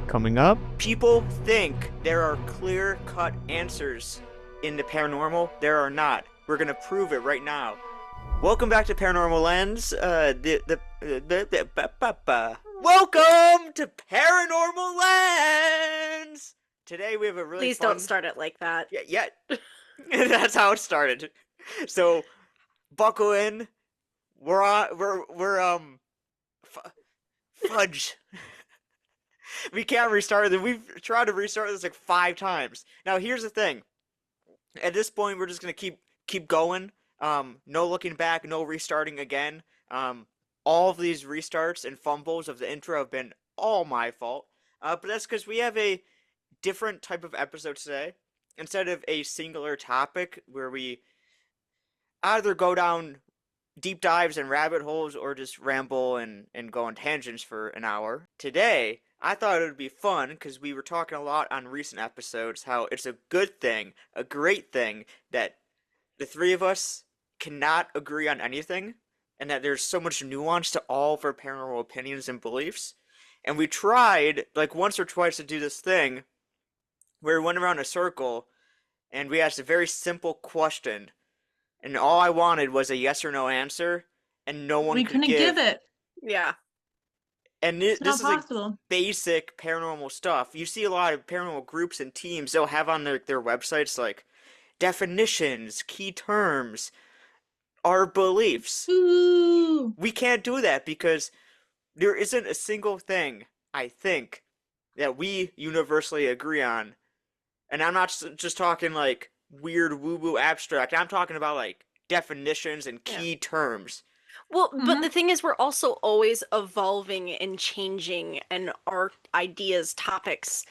Coming up, People think there are clear-cut answers in the paranormal. There are not. We're gonna prove it right now. Welcome back to Paranormal Lens. Welcome to Paranormal Lens. Today we have a really Please fun. don't start it like that. Yeah. That's how it started. So, buckle in. Fudge. We can't restart it. We've tried to restart this like 5 times. Now here's the thing. At this point, we're just gonna keep going. No looking back, no restarting again. All of these restarts and fumbles of the intro have been all my fault. But that's because we have a different type of episode today. Instead of a singular topic where we either go down deep dives and rabbit holes or just ramble and go on tangents for an hour. Today, I thought it would be fun because we were talking a lot on recent episodes how it's a good thing, a great thing, that the three of us cannot agree on anything and that there's so much nuance to all of our paranormal opinions and beliefs. And we tried, like, once or twice to do this thing where we went around a circle and we asked a very simple question. And all I wanted was a yes or no answer, and no one we could couldn't give it. Yeah. And It's this is not like possible. basic paranormal stuff. You see a lot of paranormal groups and teams, they'll have on their websites like definitions, key terms, our beliefs. Ooh. We can't do that because there isn't a single thing, I think, that we universally agree on. And I'm not just talking like weird woo-woo abstract. I'm talking about like definitions and key terms. Well, but the thing is, we're also always evolving and changing, and our ideas, topics,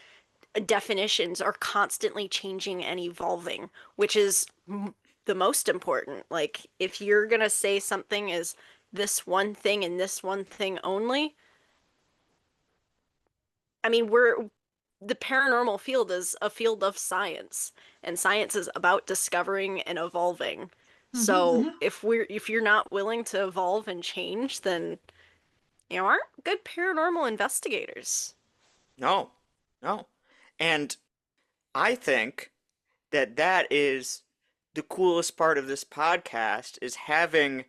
definitions are constantly changing and evolving, which is the most important. Like, if you're gonna say something is this one thing and this one thing only, I mean, the paranormal field is a field of science, and science is about discovering and evolving. So if you're not willing to evolve and change, then you aren't good paranormal investigators. No. And I think that is the coolest part of this podcast is having,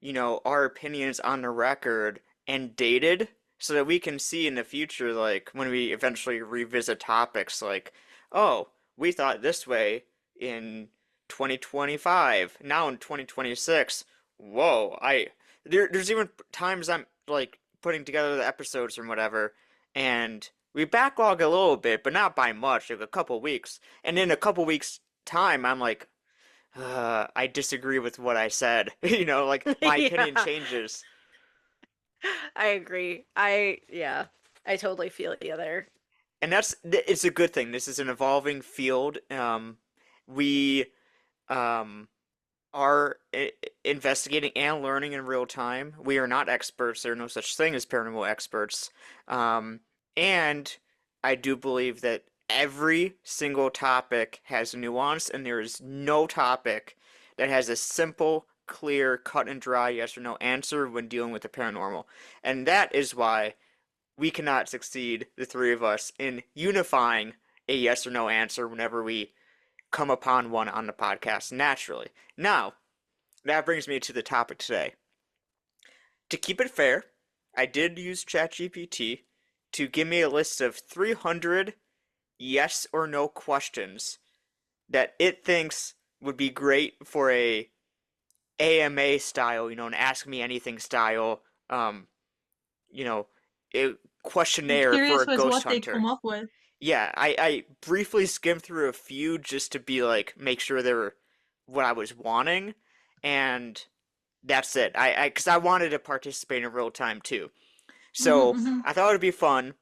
our opinions on the record and dated so that we can see in the future, like, when we eventually revisit topics like, oh, we thought this way in 2025, now in 2026. Whoa, there's even times I'm, like, putting together the episodes or whatever, and we backlog a little bit, but not by much, like a couple weeks. And in a couple weeks' time, I'm like, I disagree with what I said. Like my opinion changes. I agree. I totally feel you there. And it's a good thing. This is an evolving field. We are investigating and learning in real time. We are not experts. There are no such thing as paranormal experts. And I do believe that every single topic has nuance, and there is no topic that has a simple, clear, cut and dry yes or no answer when dealing with the paranormal. And that is why we cannot succeed, the three of us, in unifying a yes or no answer whenever we come upon one on the podcast naturally. Now, that brings me to the topic today. To keep it fair, I did use ChatGPT to give me a list of 300 yes or no questions that it thinks would be great for a AMA style, an Ask Me Anything style, a questionnaire for a ghost what they hunter. come up with. Yeah, I briefly skimmed through a few just to be like, make sure they were what I was wanting, and that's it. Because I wanted to participate in real time too. So I thought it'd be fun.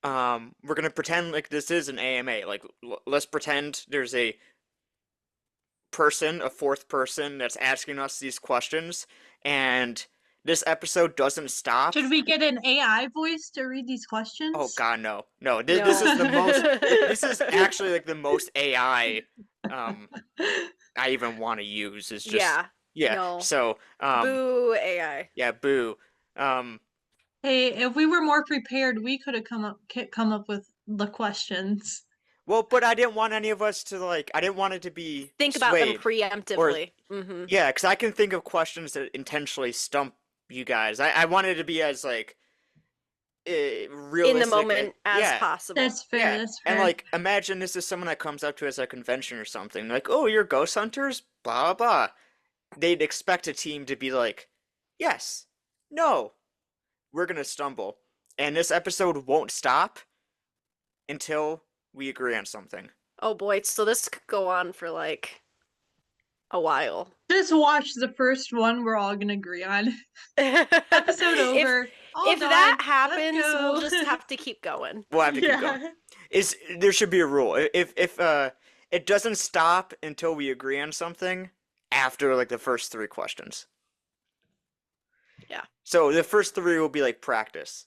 We're gonna pretend like this is an AMA. Like, let's pretend there's a fourth person that's asking us these questions, and this episode doesn't stop. Should we get an AI voice to read these questions? Oh God, no. This is the most. This is actually like the most AI I even want to use. Is just Yeah. yeah. No. So Boo AI. yeah, boo. Hey, if we were more prepared, we could have come up with the questions. Well, but I didn't want any of us to like. I didn't want it to be Think about them swayed, or preemptively. yeah, because I can think of questions that intentionally stump you guys. I wanted it to be as like In the realistic and moment as yeah, possible. That's fair. yeah. That's And fair. like, imagine this is someone that comes up to us at a convention or something. Like, oh, you're ghost hunters? Blah blah. They'd expect a team to be like, yes, no, we're gonna stumble, and this episode won't stop until we agree on something. Oh boy, so this could go on for like a while. Just watch the first one. We're all gonna agree on. Episode If over. All if done. that Let's happens, we'll go. just have to keep going. We'll have to keep going. Yeah. Is there should be a rule. If it doesn't stop until we agree on something after like the first three questions. Yeah. So the first three will be like practice.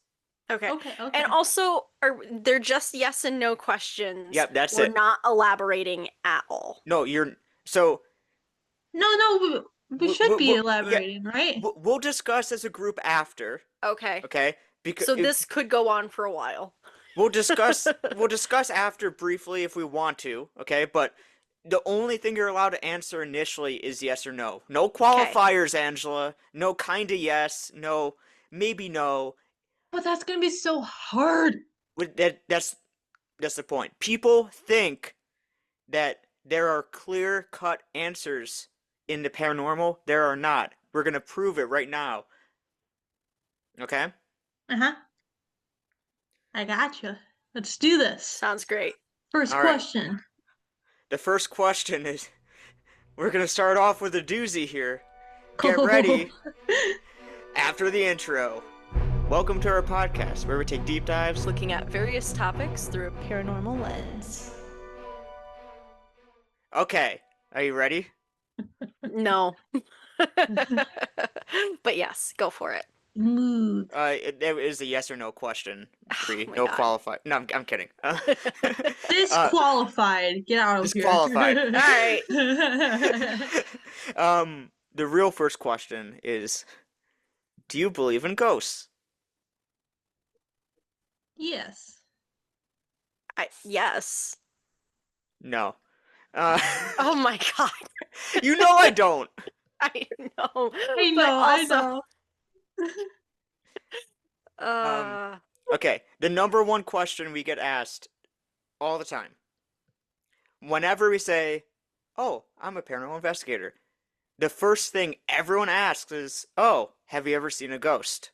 Okay. Okay. Okay. And also, they're just yes and no questions. Yep, that's We're it. not elaborating at all. No, you're so No, we should be yeah, elaborating, right? we'll discuss as a group after, Okay. okay? Because So this could go on for a while. we'll discuss after briefly if we want to, okay? But the only thing you're allowed to answer initially is yes or no. No qualifiers, Angela. No kinda yes, no maybe no. But that's gonna be so hard. That's the point. People think that there are clear-cut answers in the paranormal. There are not. We're gonna prove it right now. Okay? Uh-huh. I gotcha. Let's do this. Sounds great. First All right. question. The first question is we're gonna start off with a doozy here. Get ready after the intro. Welcome to our podcast where we take deep dives. Looking at various topics through a paranormal lens. Okay, are you ready? No. But yes, go for it. Smooth. It is a yes or no question. Free, my no God. qualified. No, I'm kidding. Disqualified. Get out of disqualified. here. Alright. The real first question is, do you believe in ghosts? Yes. Yes. No. Oh my God. You know I don't. I know. I but know, I also, know. Okay, the number one question we get asked all the time. Whenever we say, "Oh, I'm a paranormal investigator," the first thing everyone asks is, "Oh, have you ever seen a ghost?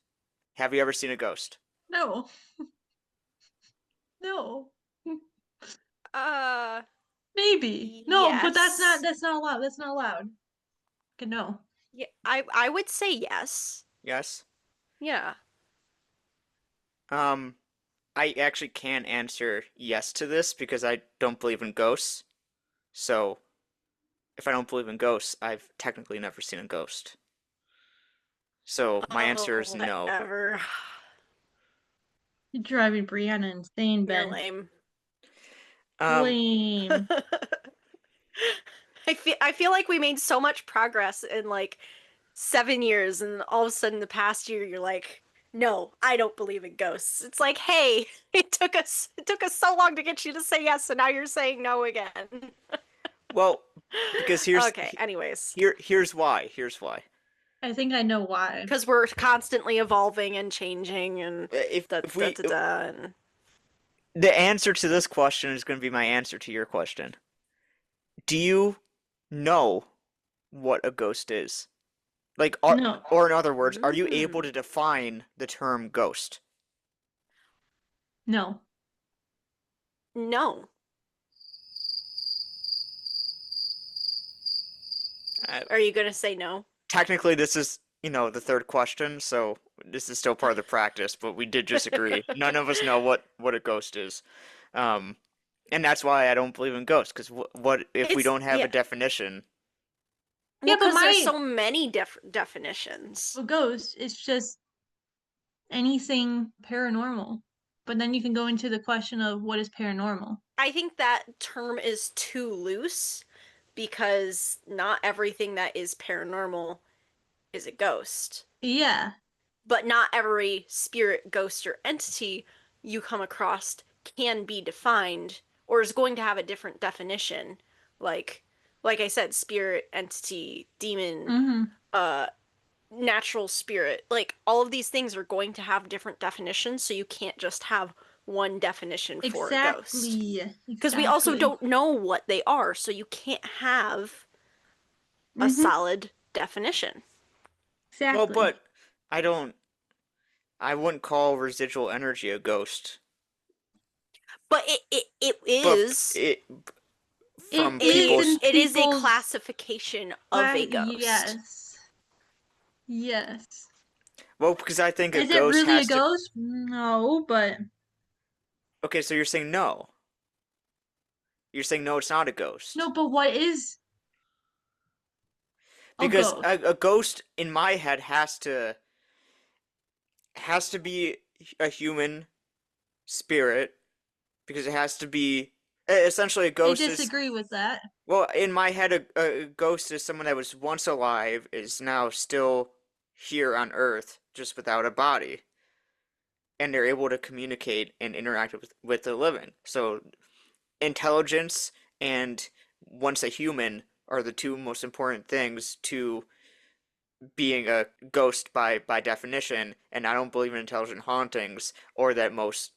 Have you ever seen a ghost?" No. No. Maybe. No, but that's yes. not allowed. That's not allowed. Okay, no. Yeah, I would say yes. Yes. Yeah. I actually can answer yes to this because I don't believe in ghosts. So, if I don't believe in ghosts, I've technically never seen a ghost. So, my answer is no. Whatever. You're driving Brianna insane, You're Ben. lame. Lame. I feel like we made so much progress in like 7 years, and all of a sudden the past year you're like, no, I don't believe in ghosts. It's like, hey, it took us so long to get you to say yes, and now you're saying no again. Well, because here's Okay, anyways. here's why. Here's why. I think I know why. Because we're constantly evolving and changing and If da if we da da da. And the answer to this question is going to be my answer to your question. Do you know what a ghost is? Like, No. or in other words, are you Mm. able to define the term ghost? No. no. Uh, Are you gonna say no? Technically, this is, the third question, so this is still part of the practice, but we did just agree. None of us know what a ghost is. And that's why I don't believe in ghosts, because what if we It's- don't have yeah. a definition? Yeah, but because there's my- so many definitions. A ghost is just anything paranormal. But then you can go into the question of what is paranormal. I think that term is too loose because not everything that is paranormal is a ghost. Yeah. but not every spirit, ghost, or entity you come across can be defined or is going to have a different definition. Like like I said, spirit, entity, demon, Mm-hmm. uh natural spirit. Like all of these things are going to have different definitions, so you can't just have one definition for a ghost. Exactly. Because we also Exactly. don't know what they are, so you can't have a Mm-hmm. solid definition. Well, Exactly. but I don't. I wouldn't call residual energy a ghost, But it but is It from is people's. in it is a people's classification of a ghost. yes. Yes. Well, because I think a Is it ghost really a has to. ghost? No, but Okay, so you're saying no. You're saying no, it's not a no, ghost. but what is a Because ghost? a ghost in my head has to be a human spirit because it has to be essentially a I ghost is disagree with that. well in my head a ghost is someone that was once alive is now still here on Earth just without a body and they're able to communicate and interact with the living. So intelligence and once a human are the two most important things to being a ghost by definition, and I don't believe in intelligent hauntings or that most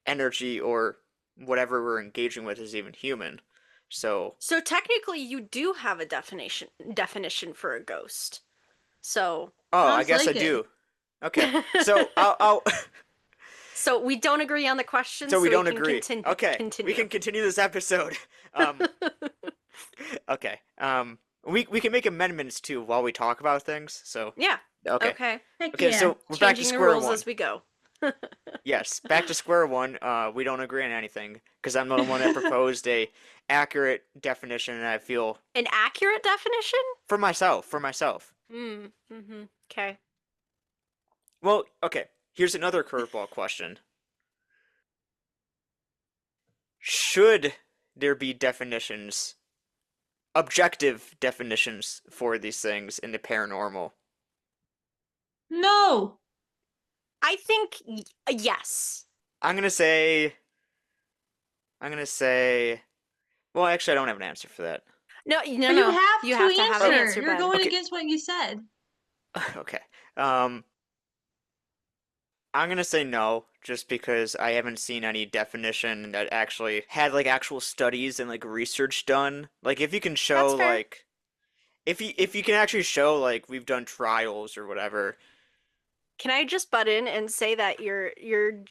energy or whatever we're engaging with is even human. So, So technically you do have a definition for a ghost. So oh, I Sounds guess I like it. do. Okay, so I'll so we don't agree on the question, so we so we don't can agree. Okay, we continue. can continue this episode. Um, okay. We can make amendments too while we talk about things. So, Yeah. okay, Okay. Heck okay. yeah. So we're back to Changing the square rules one. as we go. Yes, back to square one. We don't agree on anything because I'm the one that proposed a accurate definition, and I feel An accurate definition? for myself, for myself. Mm-hmm. Okay. Well, okay. Here's another curveball question. Should there be definitions, objective definitions for these things in the paranormal? No. I think yes. I'm gonna say, I'm gonna say, well, actually, I don't have an answer for that. No, no, But you no. have You to have to have an Oh, answer. answer, You're Ben. going okay, against what you said. okay. Um, I'm gonna say no, just because I haven't seen any definition that actually had like actual studies and like research done. Like if you can show That's fair. like if you can actually show like we've done trials or whatever. Can I just butt in and say that you're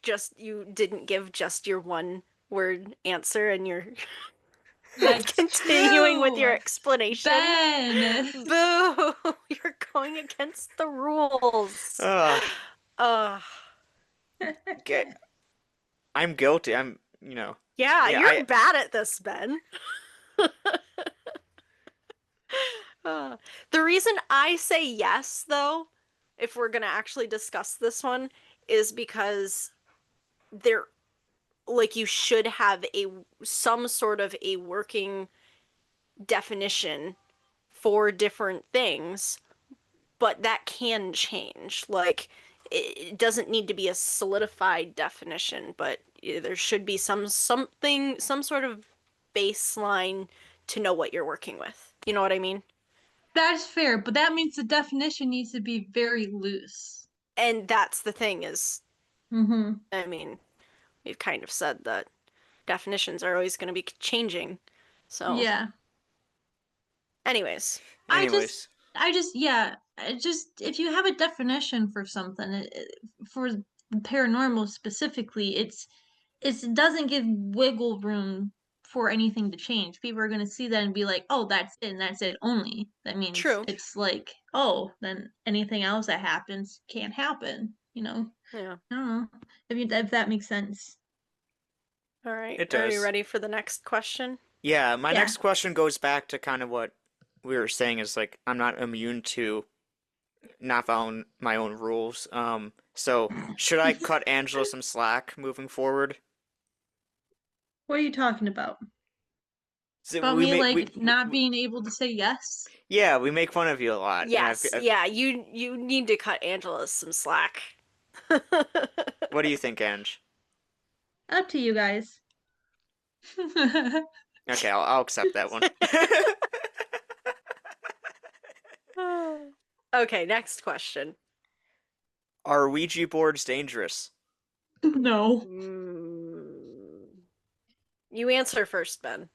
just you didn't give just your one word answer and you're That's continuing with your true. explanation? Ben. Boo! You're going against the rules. Uh, Uh, okay, I'm guilty. yeah, Yeah, you're bad at this, Ben. Uh, the reason I say yes, though, if we're gonna actually discuss this one, is because there, like, you should have a some sort of a working definition for different things, but that can change. Like, it doesn't need to be a solidified definition, but there should be some sort of baseline to know what you're working with. You know what I mean? That's fair, but that means the definition needs to be very loose. And that's the thing is, Mm-hmm. I mean, we've kind of said that definitions are always going to be changing. So, Yeah. anyways, I just, anyways, yeah, if you have a definition for something, for paranormal specifically, it doesn't give wiggle room for anything to change. People are going to see that and be like, oh, that's it, and that's it only. That means true. it's like, oh, then anything else that happens can't happen, you know? Yeah. I don't know if that makes sense. All right. it Are you does. ready for the next question? Yeah, my Yeah. next question goes back to kind of what we were saying is like I'm not immune to not following my own rules. So should I cut Angela some slack moving forward? What are you talking about? So About we me, make like, not being able to say yes? yeah, we make fun of you a lot. And Yes, yeah, you need to cut Angela some slack. what do you think, Ange? Up to you guys. Okay, I'll accept that one. Okay, next question. Are Ouija boards dangerous? No. Mm, you answer first, Ben.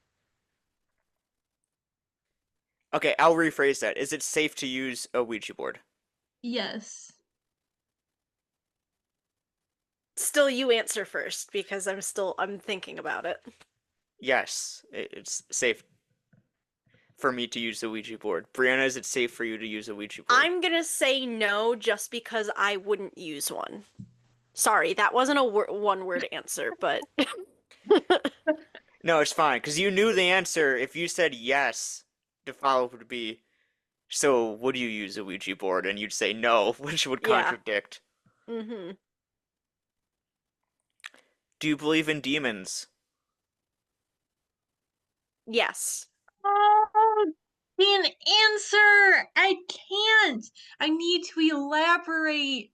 Okay, I'll rephrase that. Is it safe to use a Ouija board? Yes. Still, you answer first because I'm thinking about it. Yes, it's safe for me to use a Ouija board. Brianna, is it safe for you to use a Ouija board? I'm gonna say no just because I wouldn't use one. Sorry, that wasn't a one-word answer, but No, it's fine, because you knew the answer. If you said yes, the follow-up would be, so would you use a Ouija board? And you'd say no, which would yeah. contradict. Mm-hmm. Do you believe in demons? Yes. Oh, an answer! I can't! I need to elaborate.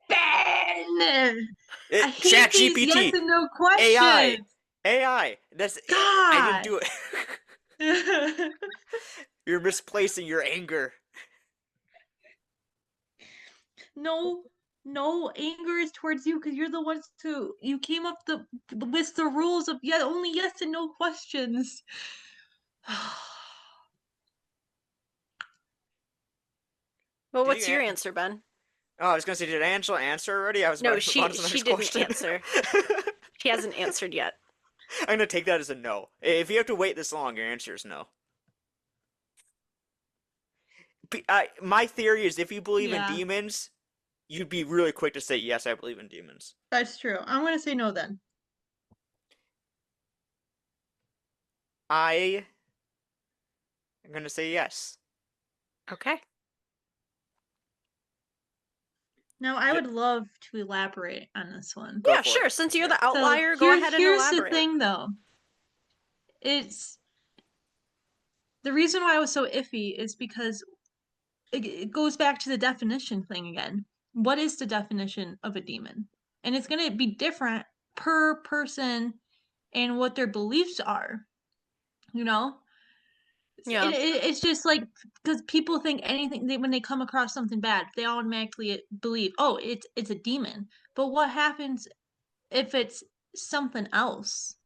Ben! I hate Chat these yes GPT, and no AI, questions. AI. I didn't God! do it. You're misplacing your anger. No, no anger is towards you because you're the ones who you came up with the rules of only yes and no questions. Well, Did what's you? your answer, Ben? Oh, I was gonna say, did Angela answer already? I was No, about to move on she to the she next didn't question. answer. She hasn't answered yet. I'm gonna take that as a no. If you have to wait this long, your answer is no. My theory is if you believe in Yeah, demons, you'd be really quick to say, yes, I believe in demons. that's true. I'm gonna say no then. I am gonna say yes. Okay. Now, I Yep, would love to elaborate on this one. go Yeah, for it. sure. Since you're Yeah. the So outlier, go ahead and here's the elaborate. thing, though. It's the reason why I was so iffy is because it goes back to the definition thing again. What is the definition of a demon? And it's going to be different per person and what their beliefs are. You know, Yeah. it's just like because people think anything when they come across something bad, they automatically believe, oh, it's a demon. But what happens if it's something else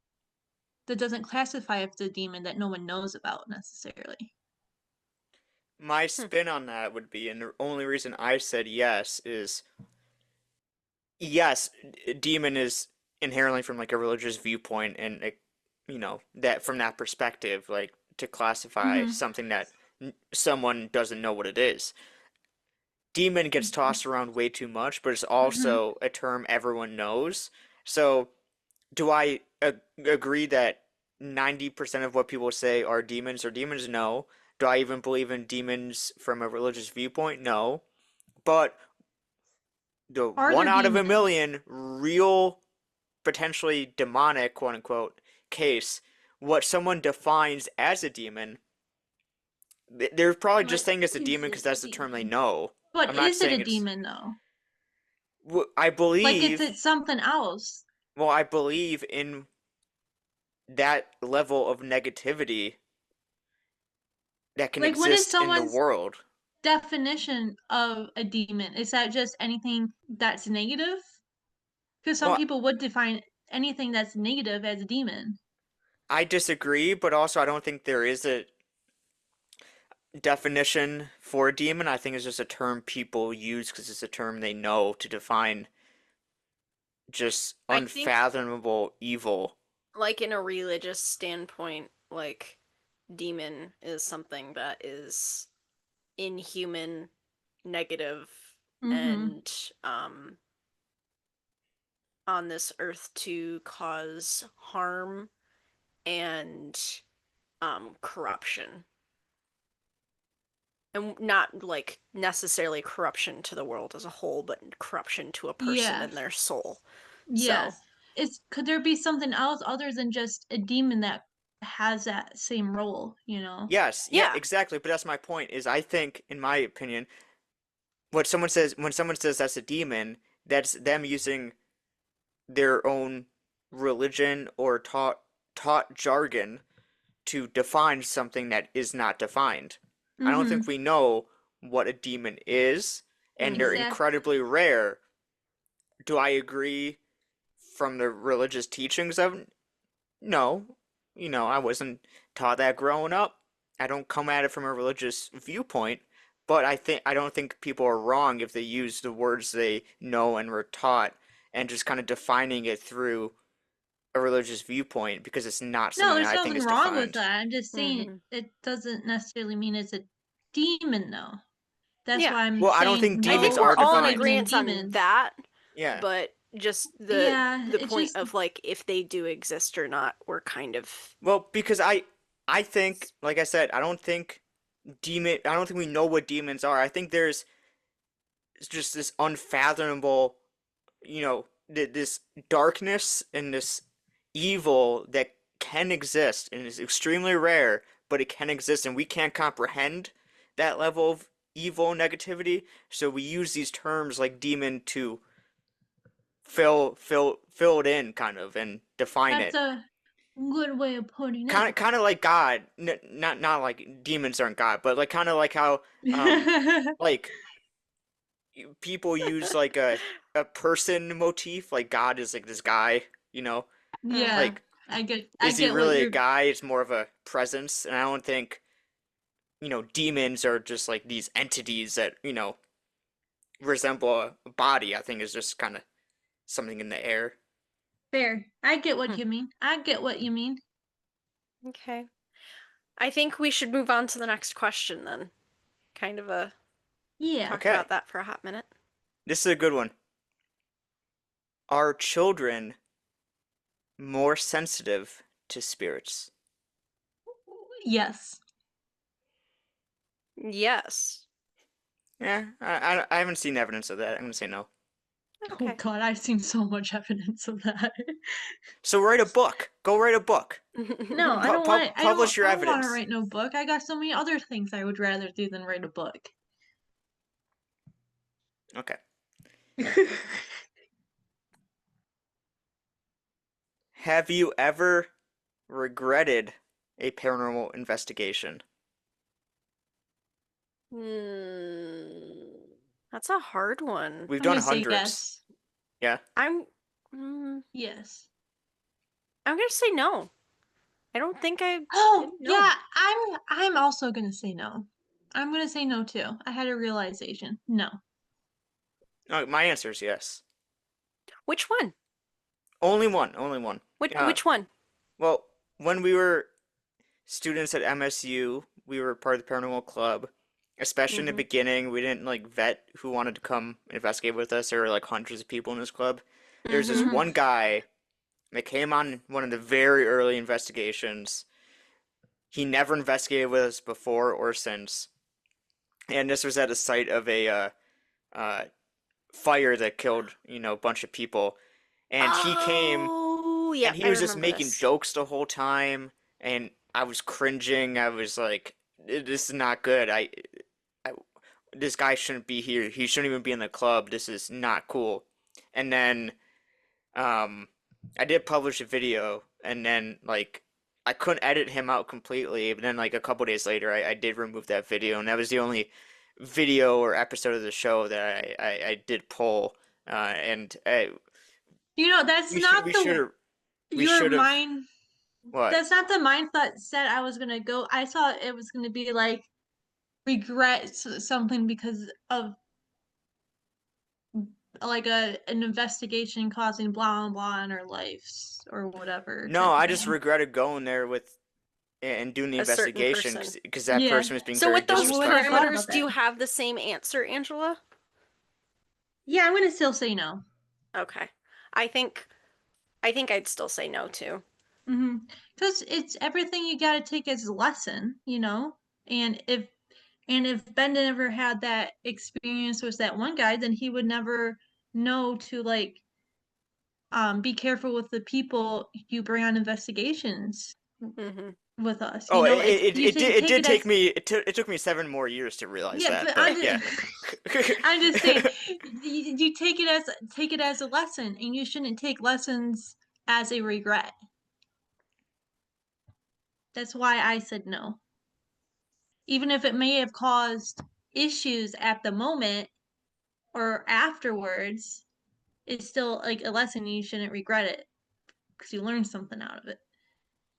that doesn't classify as a demon that no one knows about necessarily? My Hmm. spin on that would be, and the only reason I said yes is yes, demon is inherently from like a religious viewpoint, and that from that perspective, like to classify Mm-hmm. something that someone doesn't know what it is. Demon gets tossed around way too much, but it's Mm-hmm. also a term everyone knows. So, do I agree that 90% of what people say are demons or demons? No. Do I even believe in demons from a religious viewpoint? No. But the Are one there out of a demons? million real, potentially demonic, quote unquote, case, what someone defines as a demon, they're probably just What saying it's a is demon because it a that's the term they demon? know. I'm But not is it a saying it's. demon though? I Like believe. it's something else. Well, I believe in that level of negativity that can Like what is exist in the someone's world. definition of a demon? Is that just anything that's negative? Because some Well, people would define anything that's negative as a demon. I disagree, but also I don't think there is a definition for a demon. I think it's just a term people use because it's a term they know to define just I think, unfathomable evil. like, in a religious standpoint, like, demon is something that is inhuman, negative, Mm-hmm. and on this earth to cause harm and corruption. And not like necessarily corruption to the world as a whole, but corruption to a person and Yes. their soul. So, Yes. Could there be something else other than just a demon that has that same role, you know? Yes, yeah, Yeah. exactly. But that's my point. Is I think, in my opinion, when someone says that's a demon, that's them using their own religion or taught jargon to define something that is not defined. I don't Mm-hmm. think we know what a demon is, and they're Mhm. Exactly. incredibly rare. Do I agree from the religious teachings of? No. I wasn't taught that growing up. I don't come at it from a religious viewpoint, but I don't think people are wrong if they use the words they know and were taught and just kind of defining it through a religious viewpoint because it's not No, something that there's I think nothing is wrong with defined. that. I'm just saying Mhm. it doesn't necessarily mean it's a demon, though. That's Yeah. why I'm Well, I don't saying think I think demons no we're are all in defined. malignant agreement on demons. that, Yeah. but just Yeah, the it's point just of like if they do exist or not, we're kind of Well, because I think, like I said, I don't think we know what demons are. I think there's just this unfathomable, this darkness and this evil that can exist and is extremely rare, but it can exist and we can't comprehend that level of evil and negativity. So we use these terms like demon to fill it in kind of and define that's it. a good way of putting Kind it. of kind of like God, not like demons aren't God, but like kind of like how like people use like a person motif, like God is like this guy, uh-huh. Yeah, like I is he get what really a you're guy? It's more of a presence, and I don't think, demons are just like these entities that, resemble a body. I think is just kind of something in the air. fair. I get what Hmm. you mean. I get what you mean. Okay. I think we should move on to the next question then. Kind of Yeah. talk Okay, about that for a hot minute. this is a good one. Are children more sensitive to spirits? Yes. Yes. Yeah, I haven't seen evidence of that. I'm gonna say no. Oh Okay. God, I've seen so much evidence of that. So write a book. Go write a book. No, I don't want. Publish your I don't want to evidence. write no book. I got so many other things I would rather do than write a book. Okay. Have you ever regretted a paranormal investigation? Hmm. That's a hard one. We've I'm done gonna say hundreds. yes. Yeah. I'm mm, Yes. I'm gonna say no. I don't think I Oh didn't know. yeah, I'm also gonna say no. I'm gonna say no too. I had a realization. No. Oh, my answer is yes. Which one? Only one. Only one. Yeah. Which one? Well, when we were students at MSU, we were part of the paranormal club. Especially in the Mm-hmm. beginning, we didn't like vet who wanted to come investigate with us. There were like hundreds of people in this club. There's this Mm-hmm. Mm-hmm. one guy that came on one of the very early investigations. He never investigated with us before or since. And this was at the site of a uh, fire that killed, a bunch of people. And he came Oh, and yep, he I was just remember making this. jokes the whole time. And I was cringing. I was like, this is not good. I this guy shouldn't be here. He shouldn't even be in the club. This is not cool. And then um, I did publish a video, and then like I couldn't edit him out completely. But then like a couple days later, I did remove that video, and that was the only video or episode of the show that I did pull. And You know, that's not we the your should have mind. what? That's not the mindset set I was gonna go. I thought it was gonna be like regret something because of like an investigation causing blah blah blah in our lives or whatever No, type of I just thing. regretted going there with and doing the A certain investigation person. because that Yeah, person was being So very with I those wouldn't have thought disrespectful. about parameters, do that. you have the same answer, Angela? Yeah, I'm gonna still say no. Okay. I think I think I'd still say no too. Mm-hmm. Because it's everything you got to take as a lesson, you know. And if Ben never had that experience with that one guy, then he would never know to like be careful with the people you bring on investigations. with us. Oh, Take it it as took me 7 more years to realize yeah, that, but but yeah. I'm just saying you take it as a lesson, and you shouldn't take lessons as a regret. That's why I said no. Even if it may have caused issues at the moment or afterwards, it's still like a lesson, and you shouldn't regret it because you learned something out of it.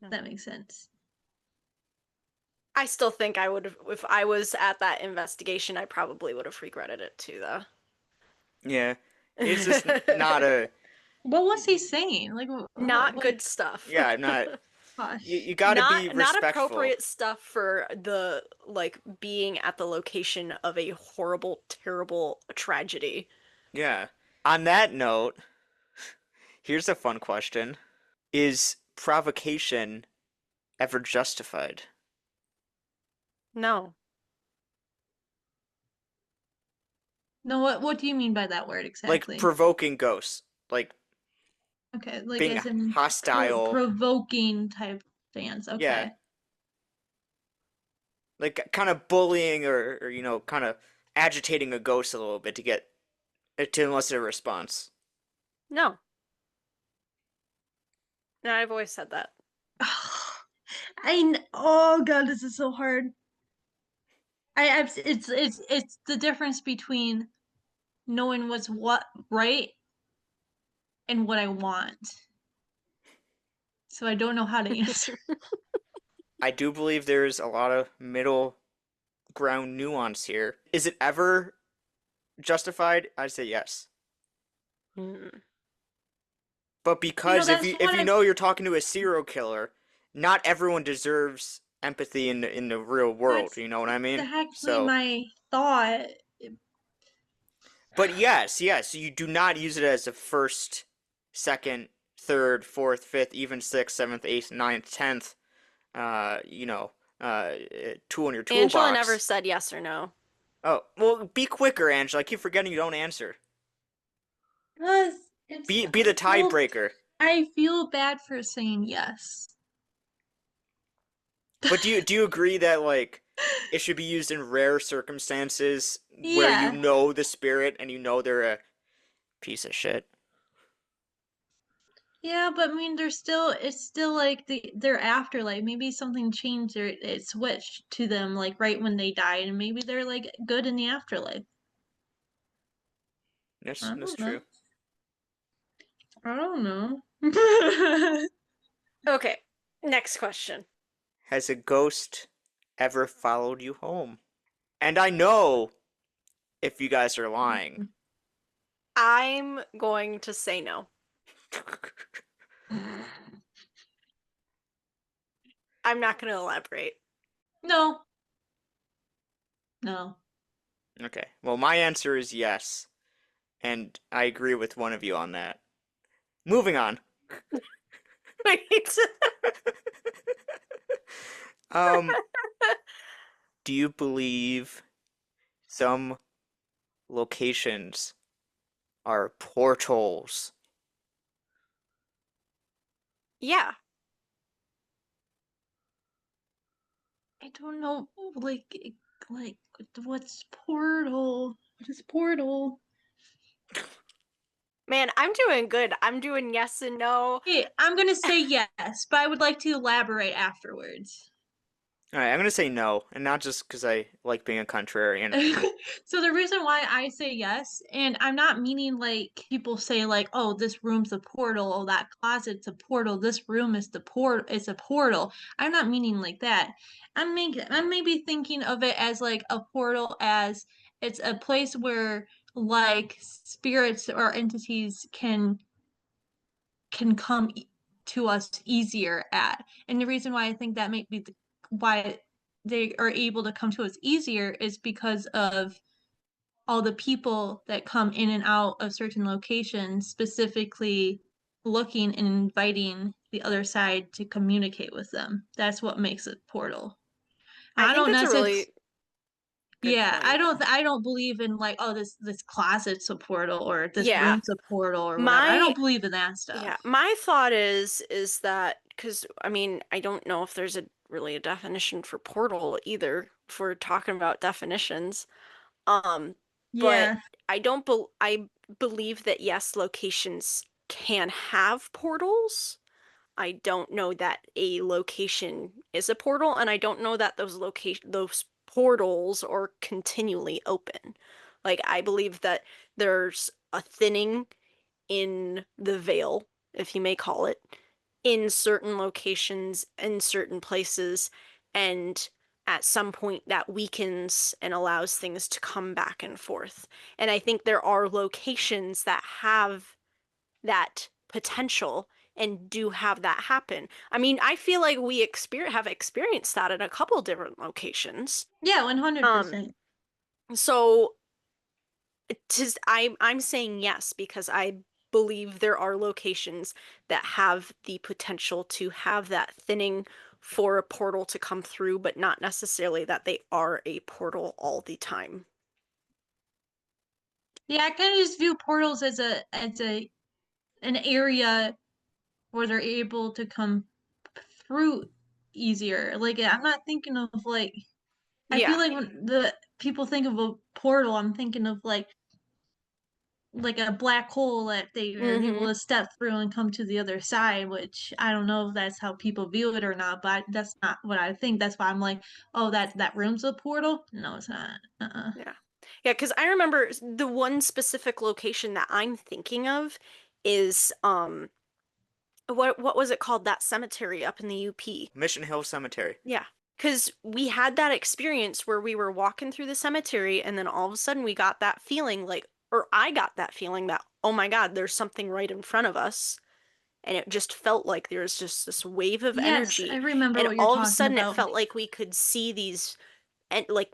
If that makes sense. I still think I would have, if I was at that investigation, I probably would have regretted it too, though. Yeah. It's just not a What was he saying? Like, Not what? good stuff. yeah, not Gosh. you got to be Not respectful. appropriate stuff for the like being at the location of a horrible, terrible tragedy. Yeah. On that note, here's a fun question. Is provocation ever justified? No. No, what do you mean by that word Like exactly? provoking ghosts, like Okay, like being as in hostile. provoking type fans. Okay. Yeah. Like kind of bullying or you know, kind of agitating a ghost a little bit to get to elicit a response. No. No, I've always said that. Oh god, this is so hard. It's the difference between knowing what's what right and what I want. So I don't know how to answer. I do believe there's a lot of middle ground nuance here. Is it ever justified? I'd say yes. Mm. But because That's if what you I'm know you're talking to a serial killer, not everyone deserves empathy in the real world. that's You know what I mean? actually So, my thought. but yes, you do not use it as a first, second, third, fourth, fifth, even sixth, seventh, eighth, ninth, tenth. You know, tool in your Angela never toolbox. said yes or no. Oh, well, be quicker, Angela. I keep forgetting you don't answer. Because it's Be the tiebreaker. I feel bad for saying yes. But do you agree that like it should be used in rare circumstances where you Yeah. know the spirit and you know they're a piece of shit? Yeah, but I mean, it's still like their afterlife. Maybe something changed or it switched to them like right when they died, and maybe they're like good in the afterlife. I That's don't know. true. I don't know. Okay, next question. Has a ghost ever followed you home? And I know if you guys are lying. I'm going to say no. I'm not going to elaborate. No. No. Okay. Well, my answer is yes, and I agree with one of you on that. Moving on. Wait. Um, do you believe some locations are portals? Yeah. I don't know. Like what's portal? What is portal? Man, I'm doing good. I'm doing yes and no. Hey, I'm gonna say yes, but I would like to elaborate afterwards. All right, I'm gonna say no, and not just because I like being a contrarian. So the reason why I say yes, and I'm not meaning like people say like, oh, this room's a portal, oh, that closet's a portal, this room is the port it's a portal. I'm not meaning like that. I'm maybe thinking of it as like a portal as it's a place where like spirits or entities can come to us easier at. And the reason why I think that might be why they are able to come to us easier is because of all the people that come in and out of certain locations, specifically looking and inviting the other side to communicate with them. That's what makes it portal. I I think don't that's a necessarily really good yeah, point. I don't believe in like, oh, this closet's a portal or this Yeah. room's a portal or whatever. I don't believe in that Yeah, stuff. my thought is that because I mean, I don't know if there's a really a definition for portal either, if we're talking about definitions. Um, but Yeah. I believe that yes, locations can have portals. I don't know that a location is a portal, and I don't know that those portals are continually open. Like I believe that there's a thinning in the veil, if you may call it, in certain locations, in certain places, and at some point that weakens and allows things to come back and forth. And I think there are locations that have that potential and do have that happen. I mean, I feel like we have experienced that in a couple different locations. Yeah, Um, 100%. so I'm saying yes because I believe there are locations that have the potential to have that thinning for a portal to come through, but not necessarily that they are a portal all the time. Yeah, I kind of just view portals as a an area where they're able to come through easier. Like I'm not thinking of like I feel Yeah. like when the people think of a portal, I'm thinking of like a black hole that they are able Mm-hmm. to step through and come to the other side, which I don't know if that's how people view it or not, but that's not what I think. That's why I'm like, oh, that room's a portal? No, it's not. Yeah. Yeah, because I remember the one specific location that I'm thinking of is what was it called? That cemetery up in the UP. Mission Hill Cemetery. Yeah. Because we had that experience where we were walking through the cemetery and then all of a sudden we got that feeling like, or I got that feeling that, oh my God, there's something right in front of us. And it just felt like there was just this wave of Yes, I energy. remember And what you're all of a talking sudden it about. felt like we could see these and like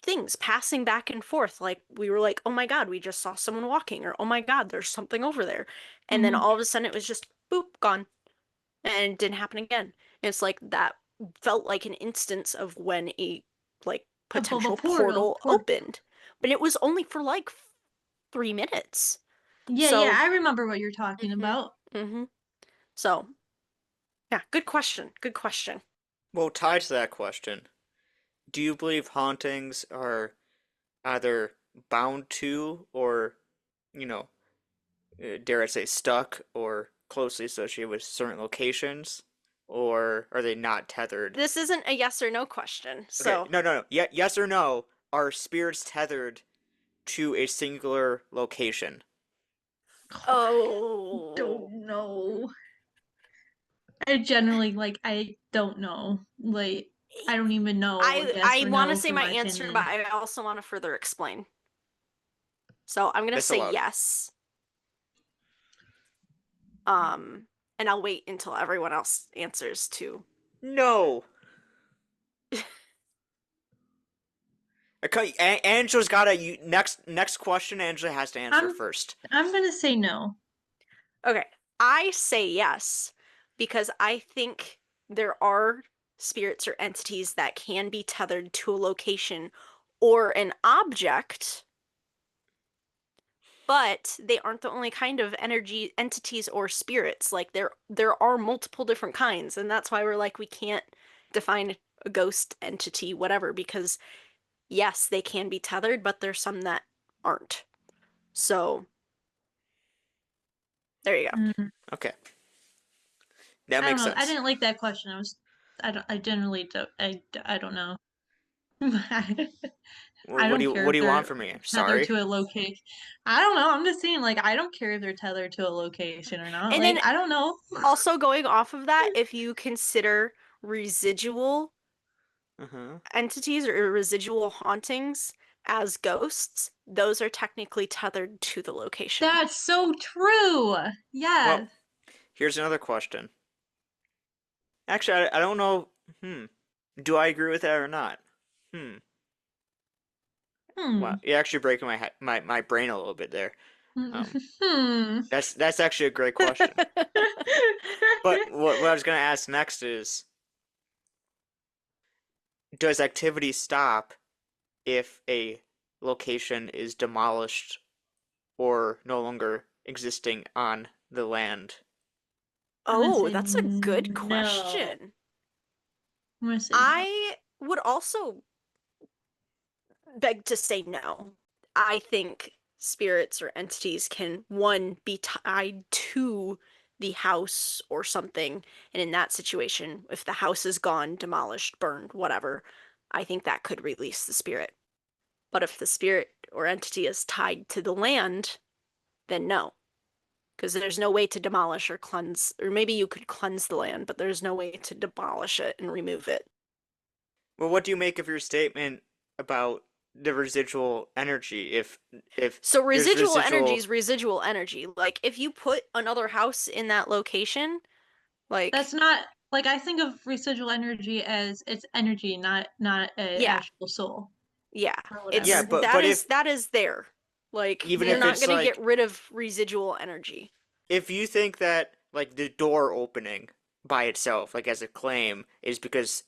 things passing back and forth. Like we were like, oh my God, we just saw someone walking, or oh my God, there's something over there. And then Hmm. all of a sudden it was just boop, gone. And it didn't happen again. It's like that felt like an instance of when a like Above a potential portal. portal opened. But it was only for like 3 minutes. Yeah, yeah, So, I remember what you're talking hmm about. hmm. So, yeah, good question. Good question. Well, tied to that question, do you believe hauntings are either bound to or, you know, dare I say, stuck or closely associated with certain locations, or are they not tethered? This isn't a yes or no question. Okay, So, no, no, no. Yes or no? Are spirits tethered to a singular location? oh, Don't know. I generally I don't know. Like I don't even know yes I or want to no say for my my answer, opinion. but I also want to further explain. So, I'm going to It's say allowed. yes. Um, and I'll wait until everyone else answers too. No. Okay, Angela's got a next question. Angela has to answer I'm first. I'm gonna say no. Okay, I say yes because I think there are spirits or entities that can be tethered to a location or an object, but they aren't the only kind of energy entities or spirits. Like there are multiple different kinds, and that's why we're like we can't define a ghost entity, whatever, because yes, they can be tethered, but there's some that aren't. So there you go. Mm, Okay, that I don't makes know. I sense. didn't like that question. I generally don't I don't know. I What don't care do if you want they're from me? tethered Sorry. to a location. I don't know. I'm just saying like I don't care if they're tethered to a location or not. And Like then I don't know. also going off of that, if you consider residual Uh-huh. entities or residual hauntings as ghosts, those are technically tethered to the location. That's so true. Well, Yes. here's another question. Actually, I don't know. Hmm. Do I agree with that or not? Hmm. Wow, Hmm. you're actually breaking my brain a little bit there. Um, Hmm. that's actually a great question. But what I was gonna ask next is, does activity stop if a location is demolished or no longer existing on the land? I'm gonna Oh, say that's a good no. question. I'm gonna say no. I would also beg to say no. I think spirits or entities can, one, be tied to the house or something. And in that situation, if the house is gone, demolished, burned, whatever, I think that could release the spirit. But if the spirit or entity is tied to the land, then no. Because there's no way to demolish or cleanse, or maybe you could cleanse the land, but there's no way to demolish it and remove it. Well, what do you make of your statement about the residual energy? If So there's residual energy residual, is residual energy. Like if you put another house in that location, That's like not like I think of residual energy as it's energy, not a yeah, actual soul yeah. or yeah, whatever. but if That is there. Like even you're if Yeah. not it's gonna get like rid of residual energy. if you think that like the door opening by itself, like as a claim, is because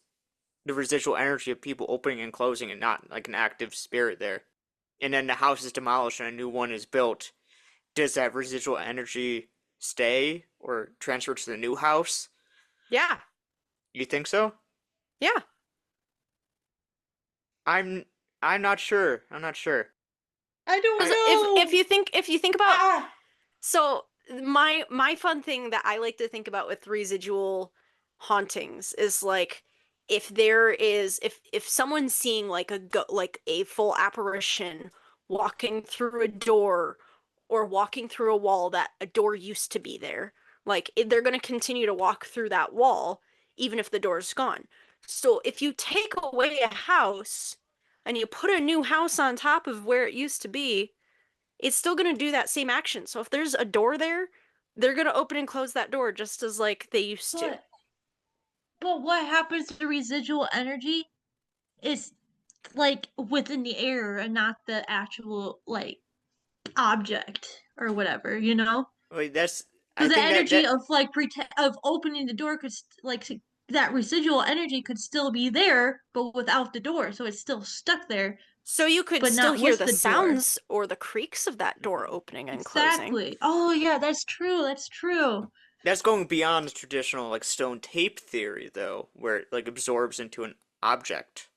the residual energy of people opening and closing and not like an active spirit there, and then the house is demolished and a new one is built, does that residual energy stay or transfer to the new house? Yeah, You think so? yeah. I'm I'm not sure. I'm not sure. I don't Because if know. you think about Ah. so my fun thing that I like to think about with residual hauntings is like if there is if someone's seeing like like a full apparition walking through a door or walking through a wall that a door used to be there, like they're going to continue to walk through that wall even if the door's gone. So if you take away a house and you put a new house on top of where it used to be, it's still going to do that same action. So if there's a door there, they're going to open and close that door just as like they used to. But but what happens to residual energy is like within the air and not the actual like object or whatever, you know? Wait, that's So I the think that energy that of like of opening the door could that residual energy could still be there, but without the door, so it's still stuck there, So you could but still not hear with the the door. sounds or the creaks of that door opening and closing. Exactly. Oh yeah, that's true. That's true. that's going beyond the traditional like stone tape theory though, where it like absorbs into an object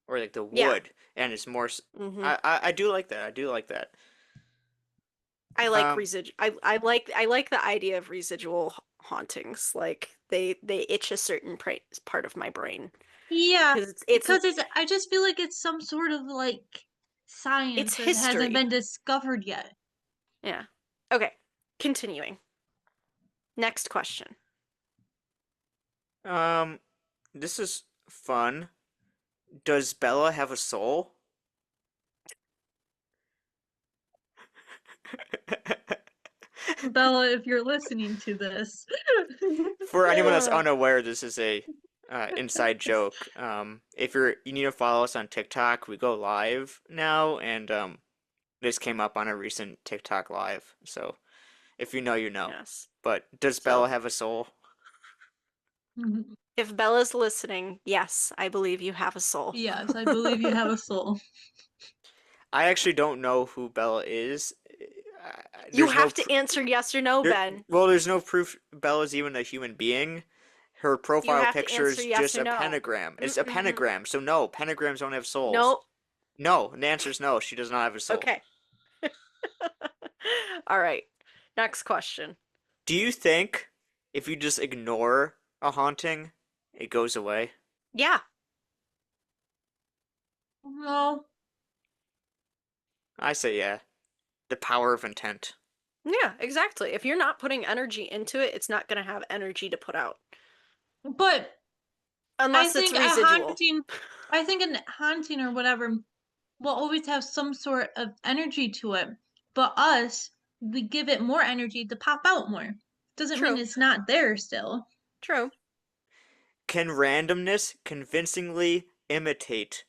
or like the Yeah. wood and it's more Hmm. I do like that. I do like that. I like Um I like the idea of residual hauntings. Like they itch a certain part of my brain Yeah, because because it's I just feel like it's some sort of like it's science that hasn't history. been discovered yet. Yeah. Okay. Continuing. Next question. um this is fun. Does Bella have a soul? Bella, if you're listening to this. For anyone that's unaware, this is a inside joke. If you need to follow us on TikTok, we go live now, and this came up on a recent TikTok live. So if you know, you know. Yes. But does Bella So have a soul? if Bella's listening, yes, I believe you have a soul. Yes, I believe you have a soul. I actually don't know who Bella is. You There's no have to answer yes or no, there, Ben. well, there's no proof Bella's even a human being. Her You profile have to picture answer is yes just or a no. pentagram. It's a Mm-mm-mm. pentagram, so no, pentagrams don't have souls. No. No, the answer is no. She does not have a soul. Okay. All right. Next question. Do you think if you just ignore a haunting, it goes away? Yeah. No, I say yeah. The power of intent. Yeah, exactly. If you're not putting energy into it, it's not going to have energy to put out. but I Unless it's think residual. I think a haunting or whatever will always have some sort of energy to it. But us, we give it more energy to pop out more. Doesn't mean True. it's not there still. True. Can randomness convincingly imitate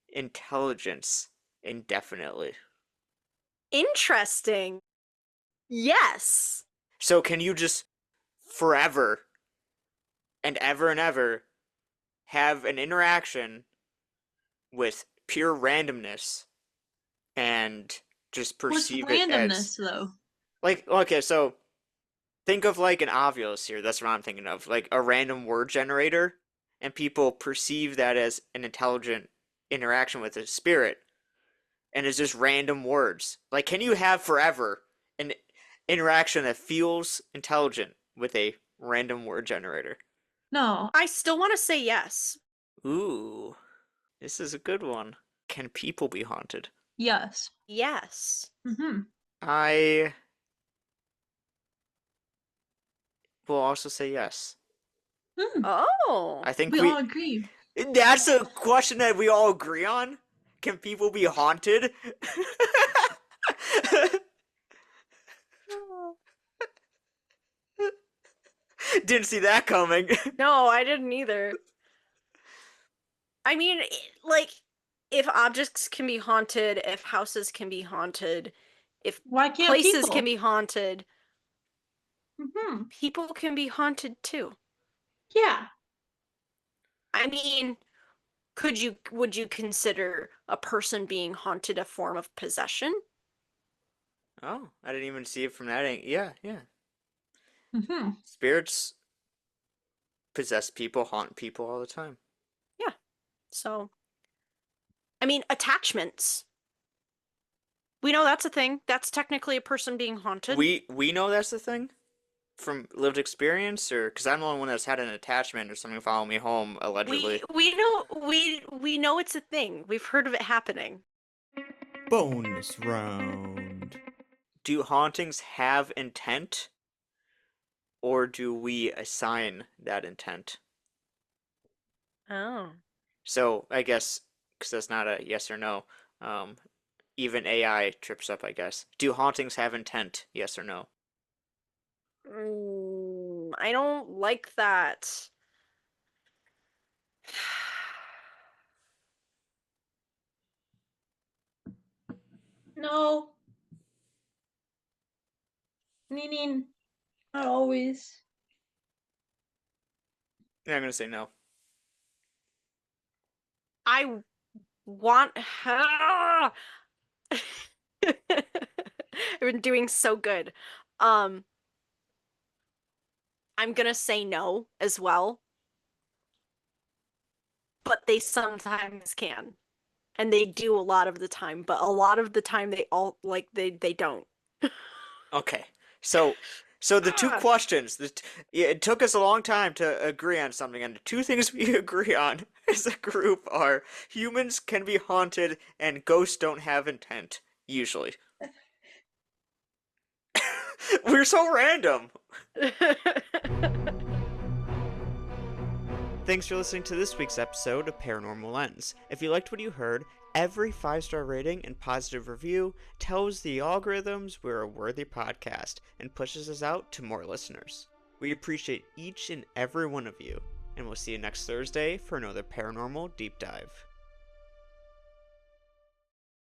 intelligence indefinitely? Interesting. Yes. So can you just forever and ever have an interaction with pure randomness and just What's perceive it as randomness though? like okay, so think of like an obvious here. That's what I'm thinking of. Like a random word generator, and people perceive that as an intelligent interaction with a spirit, and it's just random words. Like, can you have forever an interaction that feels intelligent with a random word generator? No. I still want to say yes. Ooh, this is a good one. Can people be haunted? Yes. Yes. Mm-hmm. I will also say yes. Hmm. Oh. I think We all agree. that's a question that we all agree on. Can people be haunted? Didn't see that coming. No, I didn't either. I mean, like, if objects can be haunted, if houses can be haunted, if Why can't places can people? be haunted, Mm-hmm. people can be haunted too. Yeah. I mean, would you consider a person being haunted a form of possession? Oh, I didn't even see it from that angle. Yeah, yeah. Mm-hmm. Spirits possess people, haunt people all the time. Yeah. So, I mean, attachments. We know that's a thing. That's technically a person being haunted. We know that's the thing from lived experience, or because I'm the only one that's had an attachment or something follow me home allegedly. We know it's a thing. We've heard of it happening. Bonus round. Do hauntings have intent, or do we assign that intent? Oh. So I guess because that's not a yes or no. Um, even AI trips up. I guess. Do hauntings have intent? Yes or no? I don't like that. No. Meaning, not always. Yeah, I'm gonna say no. I want. I've been doing so good. Um, I'm gonna say no as well, but they sometimes can. And they do a lot of the time, but a lot of the time they don't. Okay. So so the two Ah. questions. Yeah, it took us a long time to agree on something, and the two things we agree on as a group are humans can be haunted and ghosts don't have intent, usually. We're so random. Thanks for listening to this week's episode of Paranormal Lens. If you liked what you heard, every 5-star rating and positive review tells the algorithms we're a worthy podcast and pushes us out to more listeners. We appreciate each and every one of you, and we'll see you next Thursday for another paranormal deep dive.